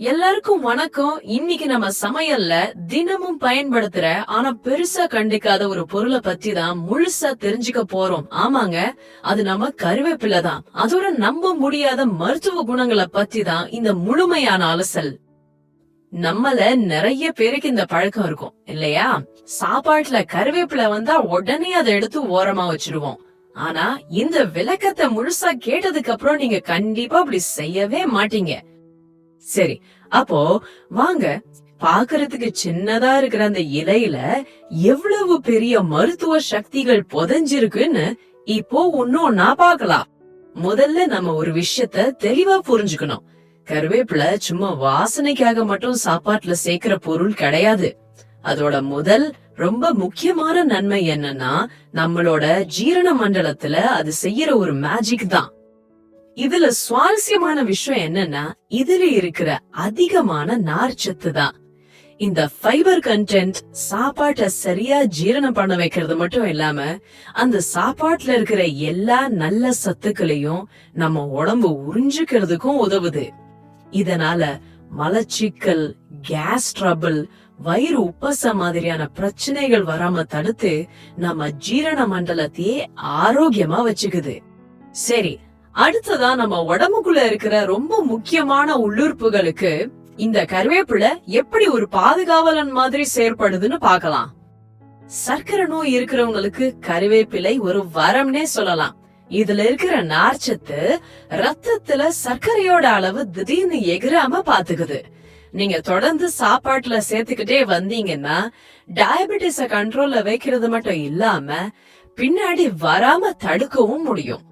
எல்லாருக்கும் வணக்கம். இன்னைக்கு நம்ம சமையல்ல தினமும் பயன்படுத்துற ஆனா பெருசா கண்டிக்காத ஒரு பொருளை பத்தி தான் முழுசா தெரிஞ்சுக்க போறோம். ஆமாங்க, அது நம்ம கருவேப்பிலை தான். அதோட நம்ப முடியாத மருத்துவ குணங்களை பத்தி தான் இந்த முழுமையான அலசல். நம்மள நிறைய பேருக்கு இந்த பழக்கம் இருக்கும் இல்லையா? சாப்பாட்டுல கருவேப்பிலை வந்தா உடனே அதை எடுத்து ஓரமா வச்சிடுவோம். ஆனா இந்த விளக்கத்தை முழுசா கேட்டதுக்கு அப்புறம் நீங்க கண்டிப்பா அப்படி செய்யவே மாட்டீங்க. சரி, அப்போ வாங்க, பாக்குறதுக்கு சின்னதா இருக்கிற அந்த இலையில எவ்வளவு பெரிய மருத்துவ சக்திகள் புதைஞ்சிருக்குன்னு இப்போ ஒன்னொன்னா பாக்கலாம். முதல்ல நம்ம ஒரு விஷயத்த தெளிவா புரிஞ்சுக்கணும். கருவேப்பிலை சும்மா வாசனைக்காக மட்டும் சாப்பாட்டுல சேர்க்கிற பொருள் கிடையாது. அதோட முதல் ரொம்ப முக்கியமான நன்மை என்னன்னா, நம்மளோட ஜீரண மண்டலத்துல அது செய்யற ஒரு மேஜிக் தான். இதுல சுவாரஸ்யமான விஷயம் என்னன்னா, இதுல இருக்கிற அதிகமான நார்ச்சத்து தான். இந்த ஃபைபர் கண்டென்ட் சாப்பாட்டை சரியா ஜீரணம் பண்ண வைக்கிறது மட்டும் இல்லாம, அந்த சாப்பாட்டுல இருக்கிற எல்லா நல்ல சத்துக்களையும் நம்ம உடம்பு உறிஞ்சுக்கிறதுக்கும் உதவுது. இதனால மலச்சிக்கல், கேஸ் ட்ரபிள், வயிறு உப்பச மாதிரியான பிரச்சனைகள் வராம தடுத்து நம்ம ஜீரண மண்டலத்தையே ஆரோக்கியமா வச்சுக்குது. சரி, அடுத்ததா நம்ம உடம்புக்குள்ள இருக்கிற ரொம்ப முக்கியமான உள்ளுறுப்புகளுக்கு இந்த கருவேப்பிலை எப்படி ஒரு பாதுகாவலன் மாதிரி செயற்படுதுன்னு பாக்கலாம். சர்க்கரை நோய் இருக்கிறவங்களுக்கு கருவேப்பிலை ஒரு வரம்னே சொல்லலாம். இதுல இருக்கிற நார்ச்சத்து ரத்தத்துல சர்க்கரையோட அளவு திடீர்னு எகிராம பாத்துக்குது. நீங்க தொடர்ந்து சாப்பாட்டுல சேர்த்துக்கிட்டே வந்தீங்கன்னா டயபெட்டிஸ கண்ட்ரோல்ல வைக்கிறது மட்டும் இல்லாம பின்னாடி வராம தடுக்கவும் முடியும்.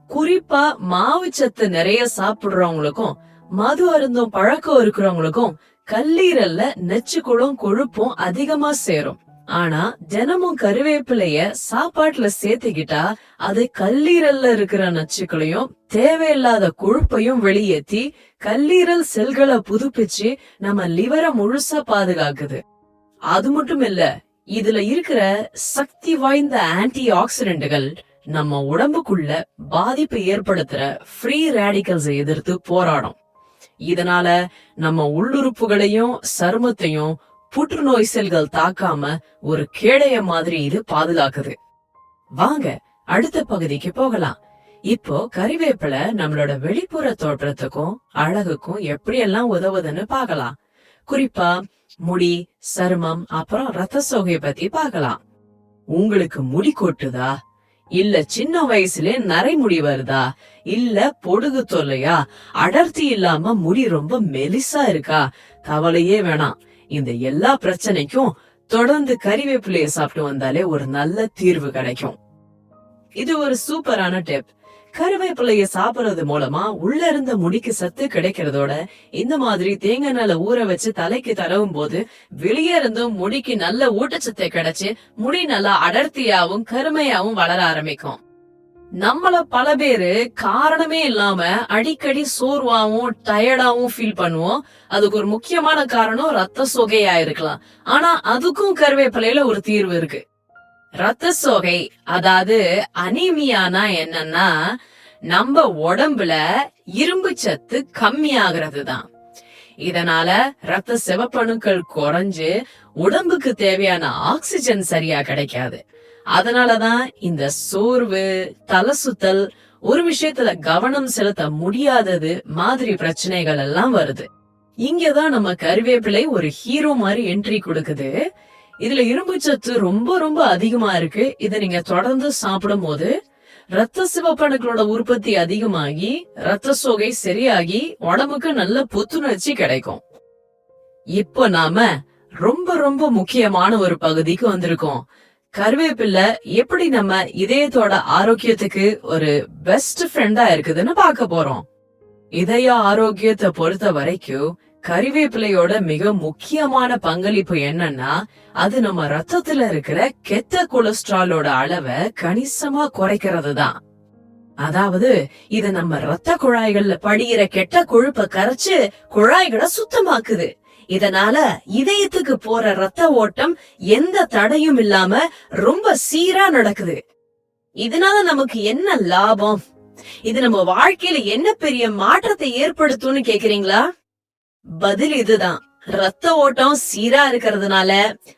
குறிப்பா மாவுச்சத்து நிறைய சாப்பிடுறவங்களுக்கும் மது அருந்தும் பழக்கம் இருக்கிறவங்களுக்கும் கல்லீரல்ல நச்சுக்குளும் கொழுப்பும் அதிகமா சேரும். ஆனா தினமும் கருவேப்பிலைய சாப்பாட்டுல சேர்த்துக்கிட்டா அது கல்லீரல்ல இருக்கிற நச்சுக்களையும் தேவையில்லாத கொழுப்பையும் வெளியேற்றி கல்லீரல் செல்களை புதுப்பிச்சு நம்ம லிவரை முழுசா பாதுகாக்குது. அது மட்டும் இல்ல, இதுல இருக்கிற சக்தி வாய்ந்த ஆன்டி ஆக்சிடென்ட்கள் நம்ம உடம்புக்குள்ள பாதிப்பு ஏற்படுத்துற ஃப்ரீ ரேடிக்கல்ஸை எதிர்த்து போராடும். இதனால நம்ம உள்ளுறுப்புகளையும் சருமத்தையும் புற்றுநோய் செல்கள் தாக்காம ஒரு கேடய மாதிரி இது பாதுகாக்குது. வாங்க அடுத்த பகுதிக்கு போகலாம். இப்போ கறிவேப்பிலை நம்மளோட வெளிப்புற தோற்றத்துக்கும் அழகுக்கும் எப்படியெல்லாம் உதவுதுன்னு பாக்கலாம். குறிப்பா முடி, சருமம், அப்புறம் ரத்த சோகை பத்தி பாக்கலாம். உங்களுக்கு முடி கொட்டுதா, இல்ல சின்ன வயசுல நரைமுடி வருதா, இல்ல பொடுகு தொல்லையா, அடர்த்தி இல்லாம முடி ரொம்ப மெலிசா இருக்கா, கவலையே வேணாம். இந்த எல்லா பிரச்சனைக்கும் தொடர்ந்து கறிவேப்பிலைய சாப்பிட்டு வந்தாலே ஒரு நல்ல தீர்வு கிடைக்கும். இது ஒரு சூப்பரான டிப். கருவேப்பிலைய சாப்பிடுறது மூலமா உள்ள இருந்த முடிக்கு சத்து கிடைக்கிறதோட இந்த மாதிரி தேங்காய் எண்ணெயில ஊற வச்சு தலைக்கு தடவும் போது வெளியே இருந்தும் முடிக்கு நல்ல ஊட்டச்சத்தை கிடைச்சு முடி நல்லா அடர்த்தியாவும் கருமையாவும் வளர ஆரம்பிக்கும். நம்மள பல பேரு காரணமே இல்லாம அடிக்கடி சோர்வாவும் டயர்டாவும் ஃபீல் பண்ணுவோம். அதுக்கு ஒரு முக்கியமான காரணம் ரத்த சோகையா இருக்கலாம். ஆனா அதுக்கும் கருவேப்பிலையில ஒரு தீர்வு இருக்கு. ரத்த சோகை, அதாவது அனீமியானா என்னன்னா, நம்ம உடம்புல இரும்பு சத்து கம்மியாகிறது தான். இதனால ரத்த சிவப்பணுக்கள் குறைஞ்சு உடம்புக்கு தேவையான ஆக்சிஜன் சரியா கிடைக்காது. அதனாலதான் இந்த சோர்வு, தலை சுத்தல், ஒரு விஷயத்துல கவனம் செலுத்த முடியாதது மாதிரி பிரச்சனைகள் எல்லாம் வருது. இங்கதான் நம்ம கருவேப்பிலை ஒரு ஹீரோ மாதிரி என்ட்ரி கொடுக்குது. இதுல இரும்பு சத்து ரொம்ப ரொம்ப அதிகமா இருக்கு. இத நீங்க தொடர்ந்து சாப்பிடும் போது ரத்த சிவப்பணுக்களோட உற்பத்தி அதிகமாகி ரத்த சோகை சரியாகி உடம்புக்கு நல்ல புத்துணர்ச்சி கிடைக்கும். இப்போ நாம ரொம்ப ரொம்ப முக்கியமான ஒரு பகுதிக்கு வந்திருக்கோம். கருவேப்பிலை எப்படி நம்ம இதயத்தோட ஆரோக்கியத்துக்கு ஒரு பெஸ்ட் ஃப்ரெண்டா இருக்குதுன்னு பார்க்க போறோம். இதய ஆரோக்கியத்தை பொறுத்த வரைக்கும் கறிவேப்பிலையோட மிக முக்கியமான பங்களிப்பு என்னன்னா, அது நம்ம ரத்தத்துல இருக்கிற கெட்ட கொலஸ்ட்ராலோட அளவை கணிசமா குறைக்கிறது தான். அதாவது இது நம்ம ரத்த குழாய்கள்ல படிகிற கெட்ட கொழுப்பை கரைச்சு குழாய்களை சுத்தமாக்குது. இதனால இதயத்துக்கு போற ரத்த ஓட்டம் எந்த தடையும் இல்லாம ரொம்ப சீரா நடக்குது. இதனால நமக்கு என்ன லாபம்? இது நம்ம வாழ்க்கையில என்ன பெரிய மாற்றத்தை ஏற்படுத்தும்னு கேக்குறீங்களா? பதில் இதுதான். ரத்த ஓட்டம் சீரா இருக்கிறதுனால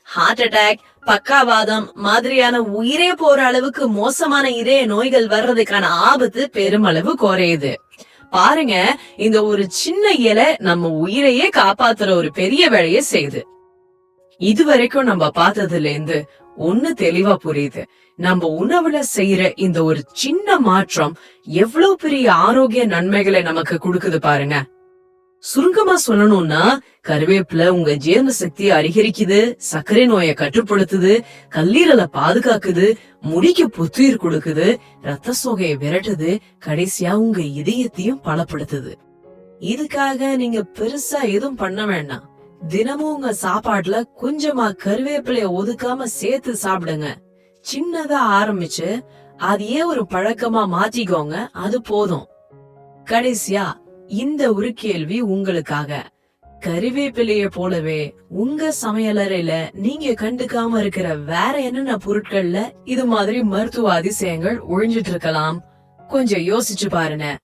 ஹார்ட் அட்டாக், பக்காவாதம் மாதிரியான உயிரே போற அளவுக்கு மோசமான இதய நோய்கள் வர்றதுக்கான ஆபத்து பெருமளவு குறையுது. பாருங்க, இந்த ஒரு சின்ன இலை நம்ம உயிரையே காப்பாத்துற ஒரு பெரிய வேலையை செய்யுது. இதுவரைக்கும் நம்ம பார்த்ததுல இருந்து ஒண்ணு தெளிவா புரியுது. நம்ம உணவுல செய்யற இந்த ஒரு சின்ன மாற்றம் எவ்வளவு பெரிய ஆரோக்கிய நன்மைகளை நமக்கு கொடுக்குது பாருங்க. சுருக்கமா சொல்லணும்னா, கருவேப்பிலை உங்க ஜீரண சக்தியை அதிகரிக்குது, சர்க்கரை நோயை கட்டுப்படுத்துது, கல்லீரலை பாதுகாக்குது, முடிக்கு புத்துயிர் கொடுக்குது, ரத்த சோகையை விரட்டுது, கடைசியா உங்க இதயத்தையும் பலப்படுத்துது. இதுக்காக நீங்க பெருசா எதுவும் பண்ண வேண்டாம். தினமும் உங்க சாப்பாட்டுல கொஞ்சமா கருவேப்பிலைய ஒதுக்காம சேர்த்து சாப்பிடுங்க. சின்னதா ஆரம்பிச்சு அதையே ஒரு பழக்கமா மாத்திக்கோங்க, அது போதும். கடைசியா இந்த ஒரு கேள்வி உங்களுக்காக. கறிவேப்பிலைய போலவே உங்க சமையலறையில நீங்க கண்டுக்காம இருக்கிற வேற என்னென்ன பொருட்கள்ல இது மாதிரி மருத்துவ அதிசயங்கள் ஒழிஞ்சிட்டு இருக்கலாம்? கொஞ்சம் யோசிச்சு பாருங்க.